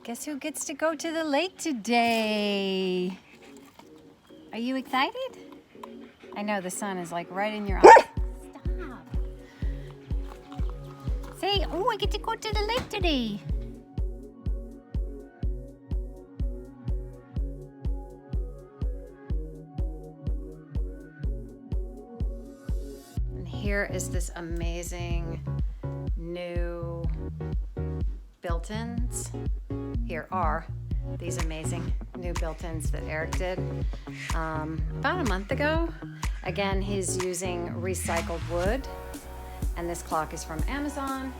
Guess who gets to go to the lake today? Are you excited? I know the sun is like right in your eyes. Stop. Say, oh, I get to go to the lake today. And here is this amazing new built-ins. Here are these amazing new built-ins that Eric did about a month ago. Again, he's using recycled wood, and this clock is from Amazon.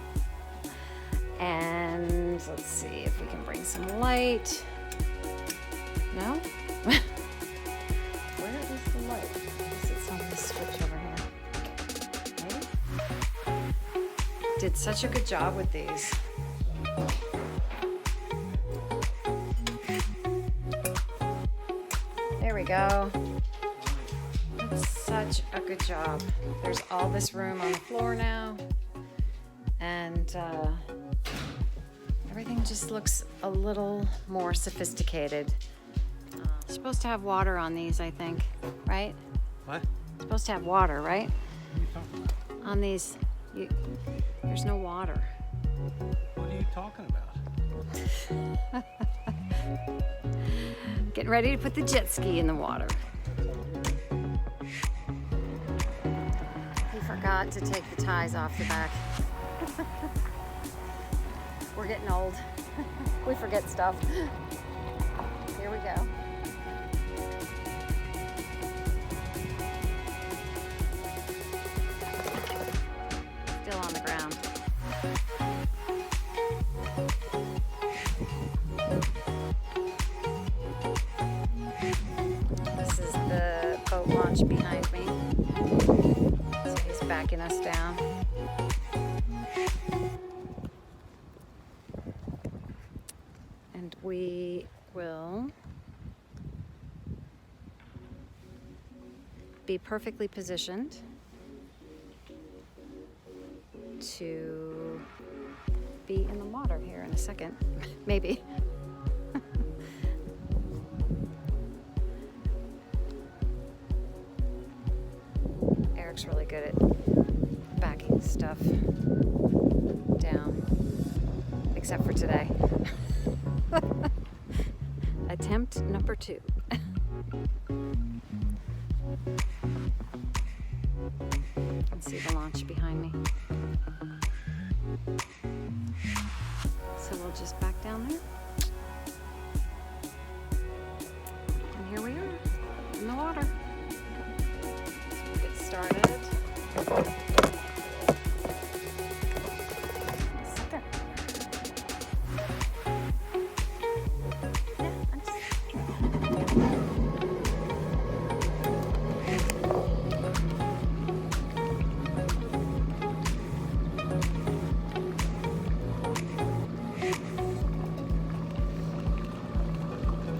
And let's see if we can bring some light. No? Where is the light? I guess it's on this switch over here. Maybe? Did such a good job with these. There we go. That's such a good job. There's all this room on the floor now, and everything just looks a little more sophisticated. You're supposed to have water on these, I think, right? What? You're supposed to have water, right? What are you talking about? On these, there's no water. What are you talking about? Getting ready to put the jet ski in the water. He forgot to take the ties off the back. We're getting old. We forget stuff. Here we go. Still on the ground. This is the boat launch behind me. So he's backing us down. And we will be perfectly positioned to be in the water here in a second, maybe. Eric's really good at backing stuff down, except for today. Attempt number 2. You can see the launch behind me. So we'll just back down there. And here we are in the water. So we'll get started. Sit there. Yeah, I'm just...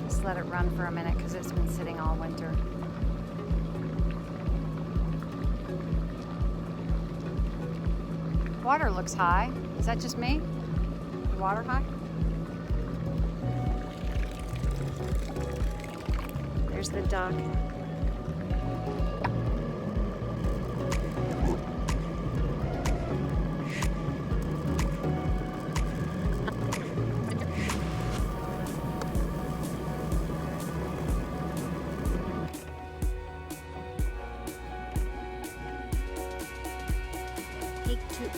Just let it run for a minute because it's been sitting all winter. Water looks high. Is that just me? The water high? There's the dock. Take 2.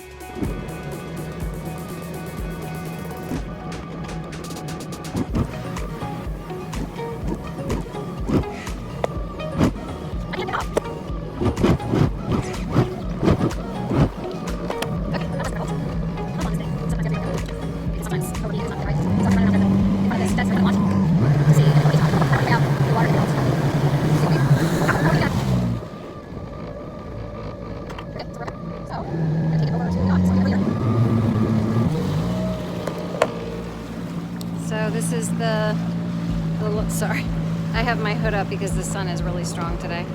So this is sorry, I have my hood up because the sun is really strong today.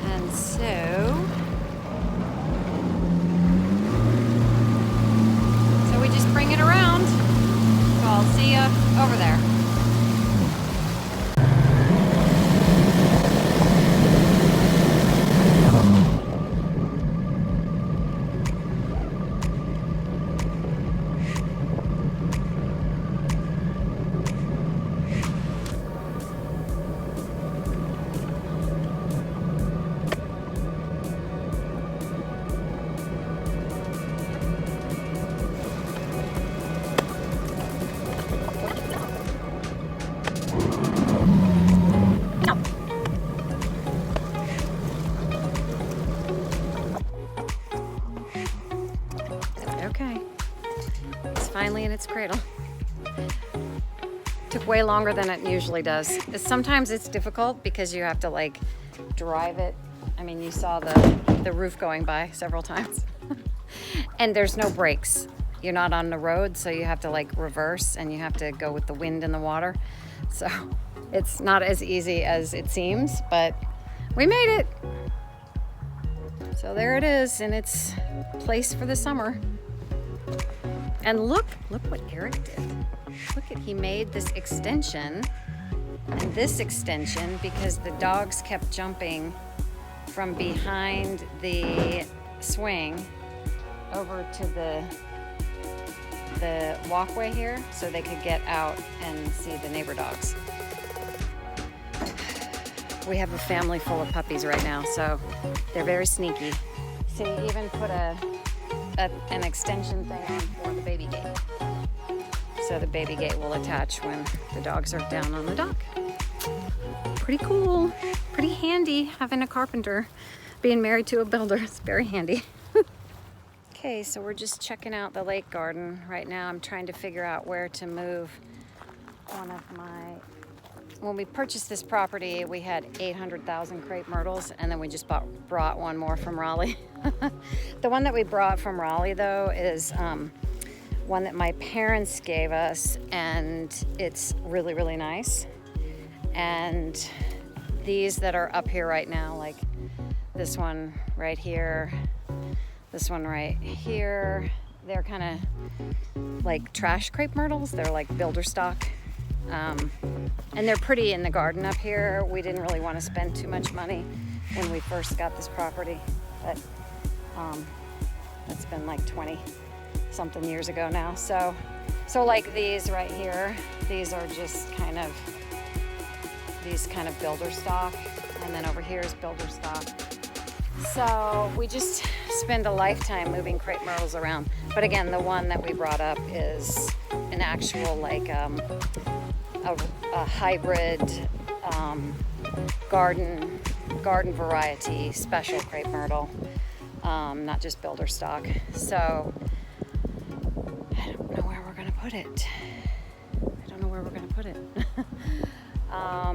And so we just bring it around. Falls. over there. Okay, it's finally in its cradle. Took way longer than it usually does. Sometimes it's difficult because you have to like drive it. I mean, you saw the roof going by several times. And there's no brakes. You're not on the road, so you have to like reverse and you have to go with the wind and the water. So it's not as easy as it seems, but we made it. So there it is in its place for the summer. And look what Eric did. Look at, he made this extension and this extension because the dogs kept jumping from behind the swing over to the walkway here so they could get out and see the neighbor dogs. We have a family full of puppies right now, so they're very sneaky. So you even put an extension thing on for the baby gate. So the baby gate will attach when the dogs are down on the dock. Pretty cool, pretty handy having a carpenter. Being married to a builder, it's very handy. Okay, so we're just checking out the lake garden right now. I'm trying to figure out where to move one of my... When we purchased this property, we had 800,000 crepe myrtles, and then we just brought one more from Raleigh. The one that we brought from Raleigh, though, is one that my parents gave us, and it's really, really nice. And these that are up here right now, like this one right here, this one right here, they're kind of like trash crepe myrtles. They're like builder stock. And they're pretty in the garden up here. We didn't really want to spend too much money when we first got this property, but that's been like 20 something years ago now. So like these right here, these are just kind of builder stock, and then over here is builder stock. So we just spend a lifetime moving crepe myrtles around. But again, the one that we brought up is an actual like a hybrid garden variety special crepe myrtle, not just builder stock. So I don't know where we're gonna put it. I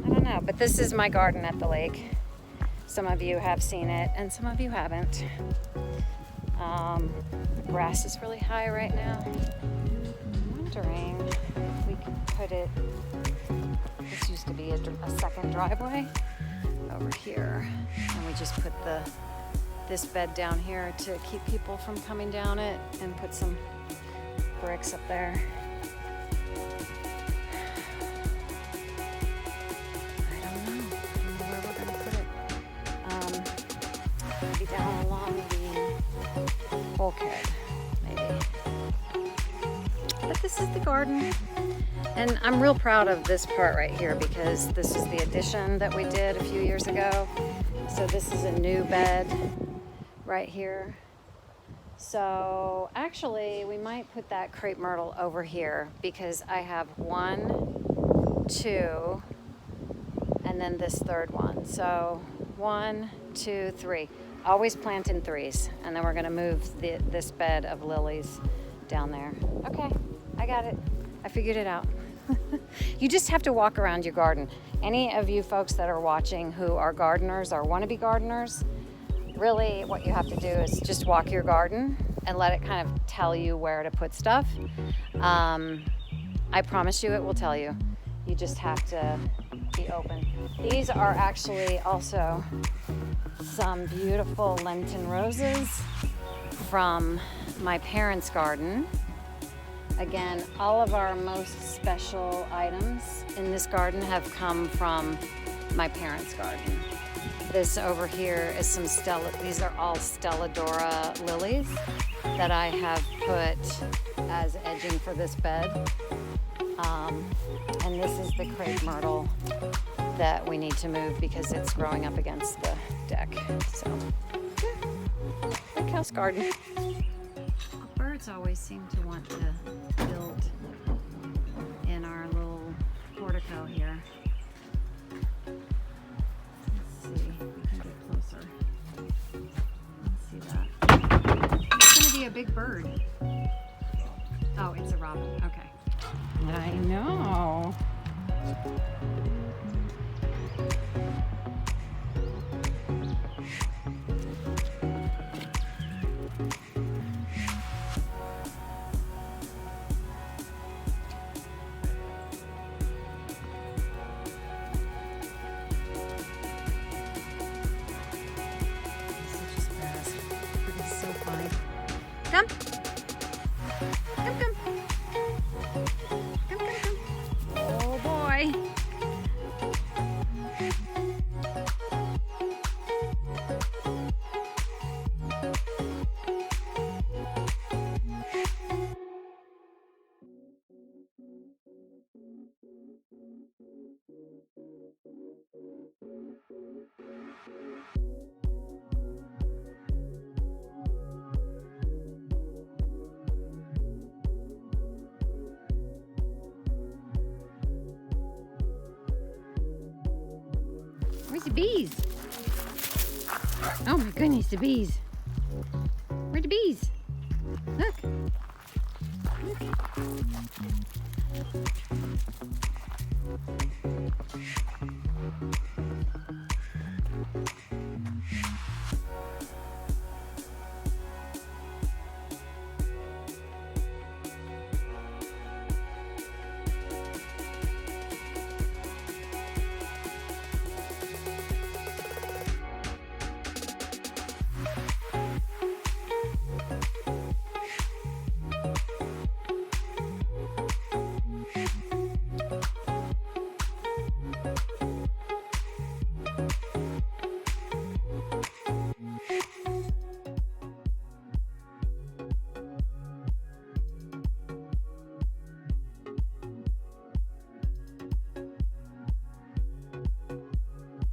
don't know, but this is my garden at the lake. Some of you have seen it and some of you haven't. The grass is really high right now. I'm wondering if we could put it, this used to be a second driveway over here, and we just put this bed down here to keep people from coming down it, and put some bricks up there. I don't know where we're gonna put it. Maybe down along the bulkhead, maybe. But this is the garden, and I'm real proud of this part right here because this is the addition that we did a few years ago. So this is a new bed right here. So actually we might put that crepe myrtle over here because I have 1, 2, and then this third one. So 1, 2, 3. Always plant in threes, and then we're gonna move this bed of lilies down there. Okay, I got it. I figured it out. You just have to walk around your garden. Any of you folks that are watching who are gardeners or want to be gardeners, really what you have to do is just walk your garden and let it kind of tell you where to put stuff. I promise you it will tell you. You just have to be open. These are actually also some beautiful Lenten roses from my parents' garden. Again, all of our most special items in this garden have come from my parents' garden. This over here is some these are all Stelladora lilies that I have put as edging for this bed. And this is the crepe myrtle that we need to move because it's growing up against the deck. So, yeah, Lakehouse garden. Birds always seem to want to build in our little portico here. Let's see if we can get closer. Let's see that. It's gonna be a big bird. Oh, it's a robin. Okay. I know. Come. Come, come. Come, come, come. Oh boy. Where's the bees? Oh my goodness, the bees. Where are the bees? Look. Look.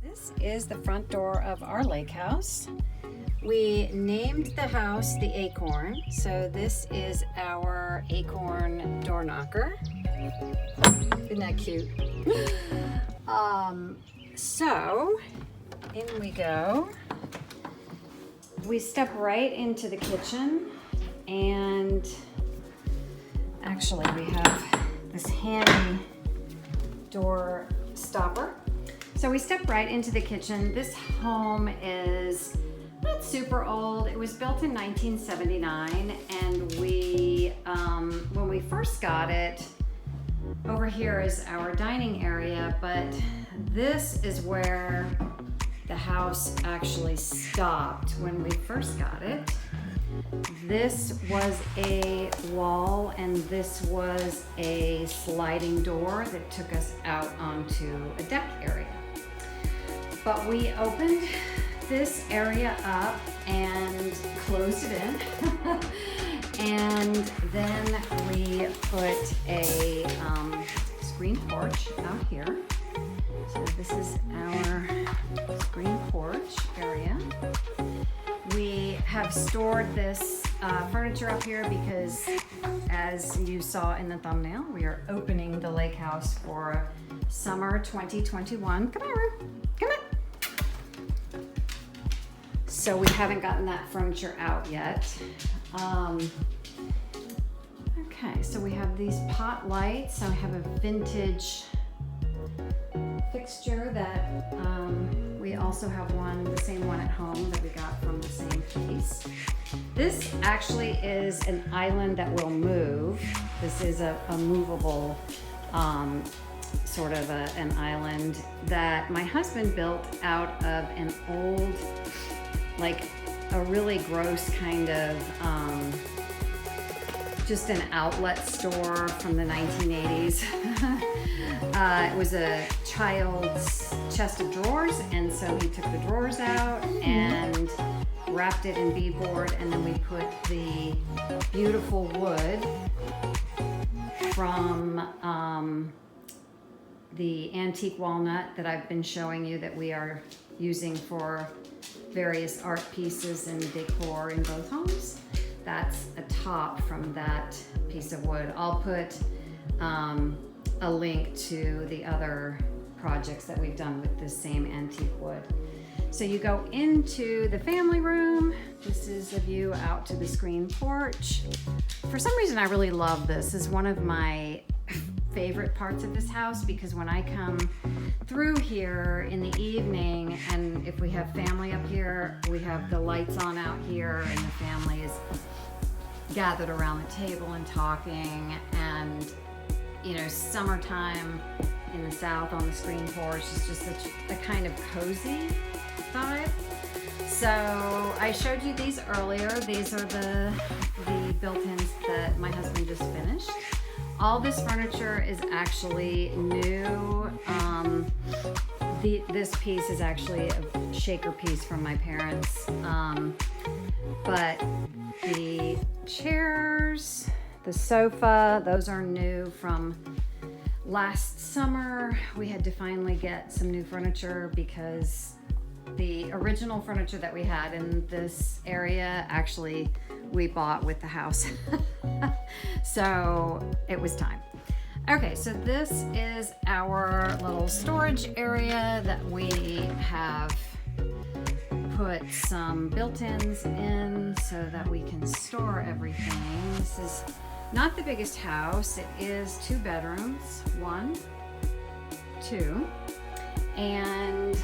This is the front door of our lake house. We named the house the Acorn, so this is our acorn door knocker. Isn't that cute? So in we go. We step right into the kitchen, and actually we have this handy door stopper. So we step right into the kitchen. This home is not super old. It was built in 1979, and we, when we first got it, over here is our dining area, but this is where the house actually stopped when we first got it. This was a wall, and this was a sliding door that took us out onto a deck area. But we opened this area up and closed it in. And then we put a screen porch out here. So this is our screen porch area. We have stored this furniture up here because, as you saw in the thumbnail, we are opening the lake house for summer 2021. Come on, Rue. Come on. So we haven't gotten that furniture out yet. Okay, so we have these pot lights. So I have a vintage fixture that we also have the same one at home that we got from the same place. This actually is an island that will move. This is a movable sort of an island that my husband built out of an old, like a really gross kind of just an outlet store from the 1980s. It was a child's chest of drawers, and so he took the drawers out and wrapped it in beadboard, and then we put the beautiful wood from the antique walnut that I've been showing you that we are using for various art pieces and decor in both homes. That's a top from that piece of wood. I'll put a link to the other projects that we've done with this same antique wood. So you go into the family room. This is a view out to the screen porch. For some reason, I really love this. This is one of my favorite parts of this house because when I come through here in the evening, and if we have family up here, we have the lights on out here and the family is gathered around the table and talking, and you know, summertime in the south on the screen porch is just such a kind of cozy vibe. So I showed you these earlier. These are the built-ins that my husband just finished. All this furniture is actually new. This piece is actually a shaker piece from my parents. But the chairs, the sofa, those are new from last summer. We had to finally get some new furniture because the original furniture that we had in this area actually we bought with the house. So it was time. Okay, so this is our little storage area that we have put some built-ins in so that we can store everything. This is not the biggest house. It is 2 bedrooms, 1, 2, and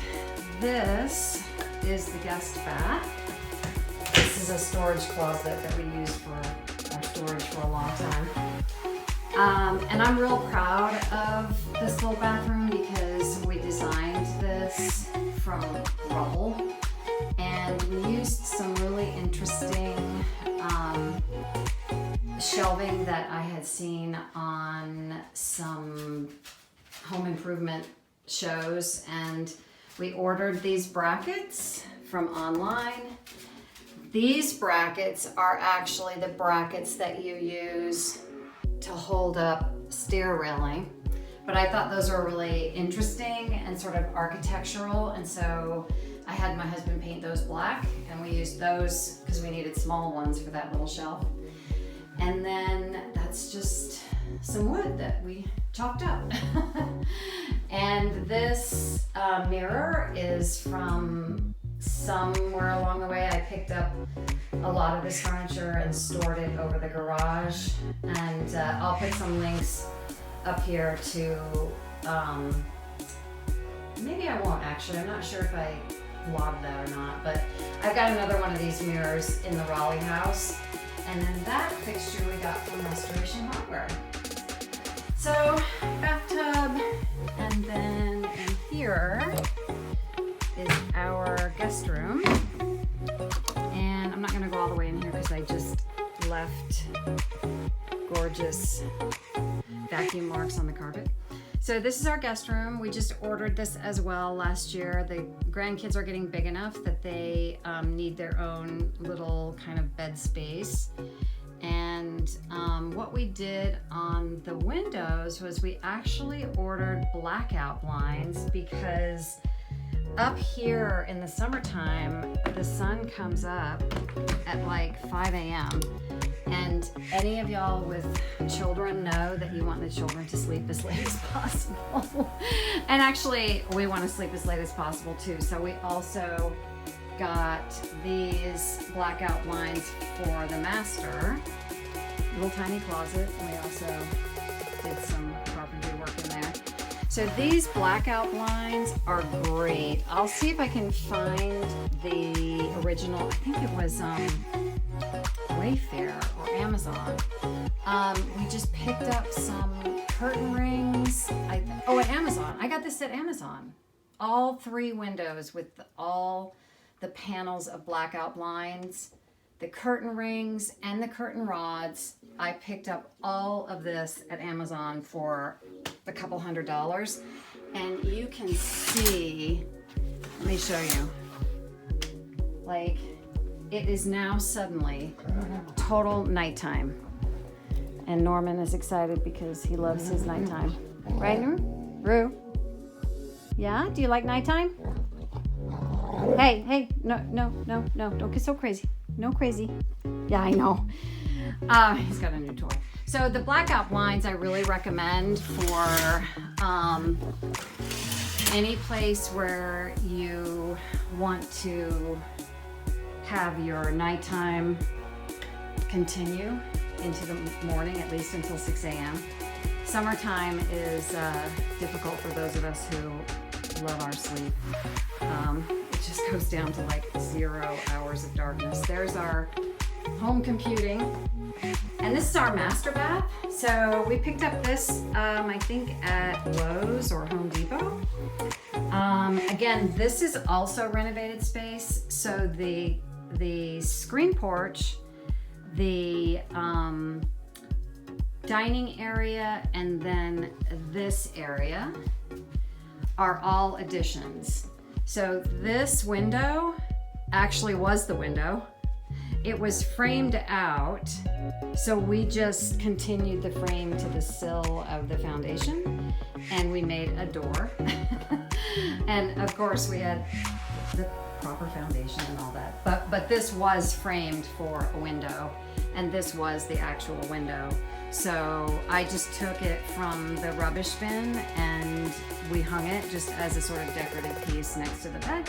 this is the guest bath. This is a storage closet that we use for our storage for a long time. And I'm real proud of this little bathroom because we designed this from rubble, and we used some really interesting shelving that I had seen on some home improvement shows, and we ordered these brackets from online. These brackets are actually the brackets that you use to hold up stair railing, but I thought those were really interesting and sort of architectural, and so I had my husband paint those black, and we used those because we needed small ones for that little shelf. And then that's just some wood that we chopped up. And this mirror is from somewhere along the way. I picked up a lot of this furniture and stored it over the garage. And I'll put some links up here to, maybe I won't actually, I'm not sure if I vlogged that or not, but I've got another one of these mirrors in the Raleigh house. And then that fixture we got from Restoration Hardware. So, bathtub, and then in here is our guest room. And I'm not gonna go all the way in here because I just left gorgeous vacuum marks on the carpet. So this is our guest room. We just ordered this as well last year. The grandkids are getting big enough that they need their own little kind of bed space. And what we did on the windows was we actually ordered blackout blinds because up here in the summertime, the sun comes up at like 5 a.m. And any of y'all with children know that you want the children to sleep as late as possible. And actually, we want to sleep as late as possible too. So we also got these blackout blinds for the master. Little tiny closet. We also did some carpentry work in there. So these blackout blinds are great. I'll see if I can find the original. I think it was Wayfair or Amazon. We just picked up some curtain rings. At Amazon. I got this at Amazon. All 3 windows with all the panels of blackout blinds the curtain rings and the curtain rods. I picked up all of this at Amazon for a couple $100. And you can see, let me show you, like it is now suddenly total nighttime. And Norman is excited because he loves his nighttime. Right, Rue? Yeah, do you like nighttime? Hey, no, don't get so crazy. No crazy. Yeah, I know. He's got a new toy. So the blackout blinds I really recommend for any place where you want to have your nighttime continue into the morning, at least until 6 a.m. Summertime is difficult for those of us who love our sleep. It just goes down to like 0 hours of darkness. There's our home computing. And this is our master bath. So we picked up this, I think at Lowe's or Home Depot. Again, this is also renovated space. So the screen porch, the dining area, and then this area are all additions. So this window actually was the window. It was framed out, so we just continued the frame to the sill of the foundation, and we made a door. And of course we had the proper foundation and all that, but this was framed for a window, and this was the actual window. So I just took it from the rubbish bin and we hung it just as a sort of decorative piece next to the bed.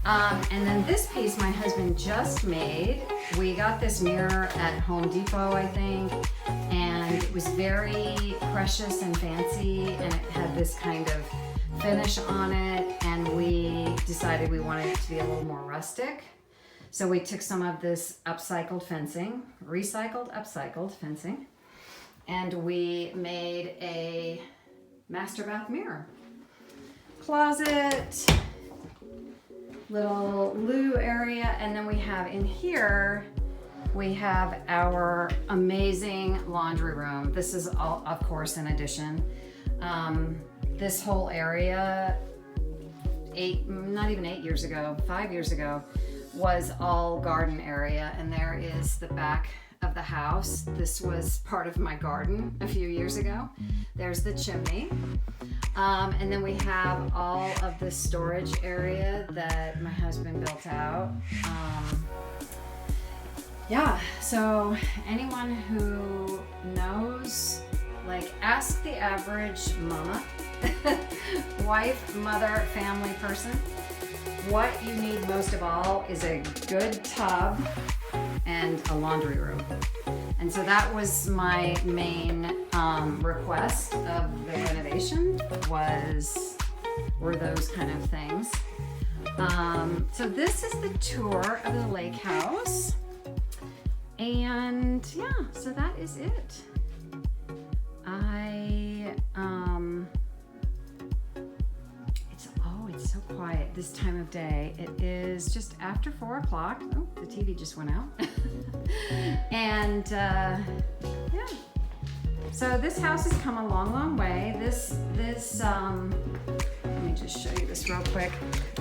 And then this piece my husband just made. We got this mirror at Home Depot, I think, and it was very precious and fancy, and it had this kind of finish on it, and we decided we wanted it to be a little more rustic. So we took some of this upcycled fencing, upcycled fencing, and we made a master bath mirror. Closet, little loo area, and then we have in here, we have our amazing laundry room. This is all, of course, an addition. This whole area, not even 8 years ago, 5 years ago, was all garden area, and there is the back of the house. This was part of my garden a few years ago. There's the chimney. And then we have all of the storage area that my husband built out. Yeah, so anyone who knows, like, ask the average mama, wife, mother, family person, what you need most of all is a good tub and a laundry room. And so that was my main request of the renovation, were those kind of things. So this is the tour of the Lakehouse. And yeah, so that is it. It's so quiet this time of day. It is just after 4 o'clock. Oh, the TV just went out. And yeah. So this house has come a long, long way. Let me just show you this real quick.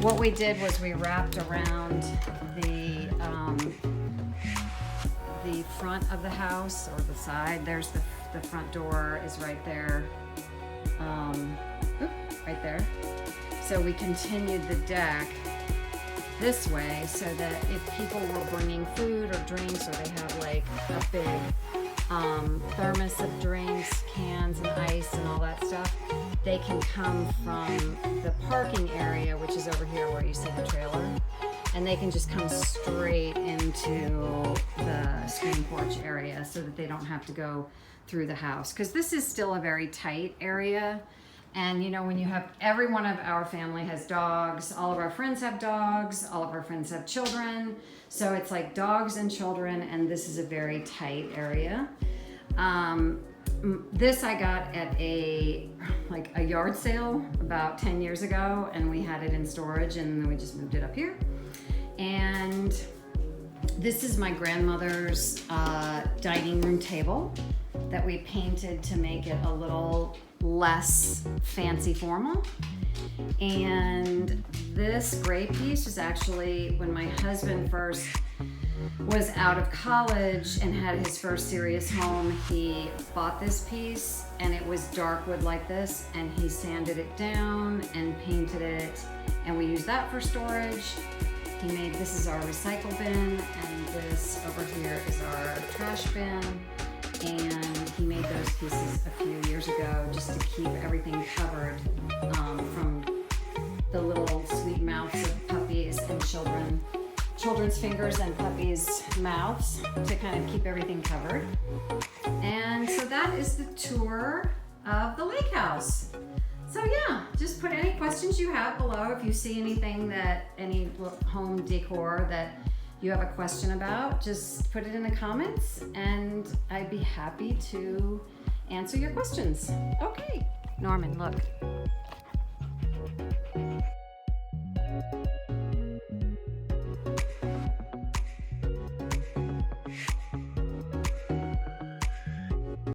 What we did was we wrapped around the front of the house, or the side. There's the front door is right there. Right there. So we continued the deck this way so that if people were bringing food or drinks, or they have like a big thermos of drinks, cans and ice and all that stuff, they can come from the parking area, which is over here where you see the trailer, and they can just come straight into the screen porch area so that they don't have to go through the house, because this is still a very tight area. And you know, when you have, every one of our family has dogs, all of our friends have dogs, all of our friends have children, so it's like dogs and children, and this is a very tight area. This I got at a yard sale about 10 years ago, and we had it in storage, and then we just moved it up here. And This is my grandmother's dining room table that we painted to make it a little less fancy formal. And this gray piece was actually when my husband first was out of college and had his first serious home. He bought this piece and it was dark wood like this, and he sanded it down and painted it, and we used that for storage. He made, this is our recycle bin, and this over here is our trash bin, and he made those pieces a few years ago just to keep everything covered from the little sweet mouths of puppies and children's fingers and puppies' mouths, to kind of keep everything covered. And so that is the tour of the lake house. So yeah, just put any questions you have below. If you see anything that, any home decor that you have a question about, just put it in the comments and I'd be happy to answer your questions. Okay, Norman, look.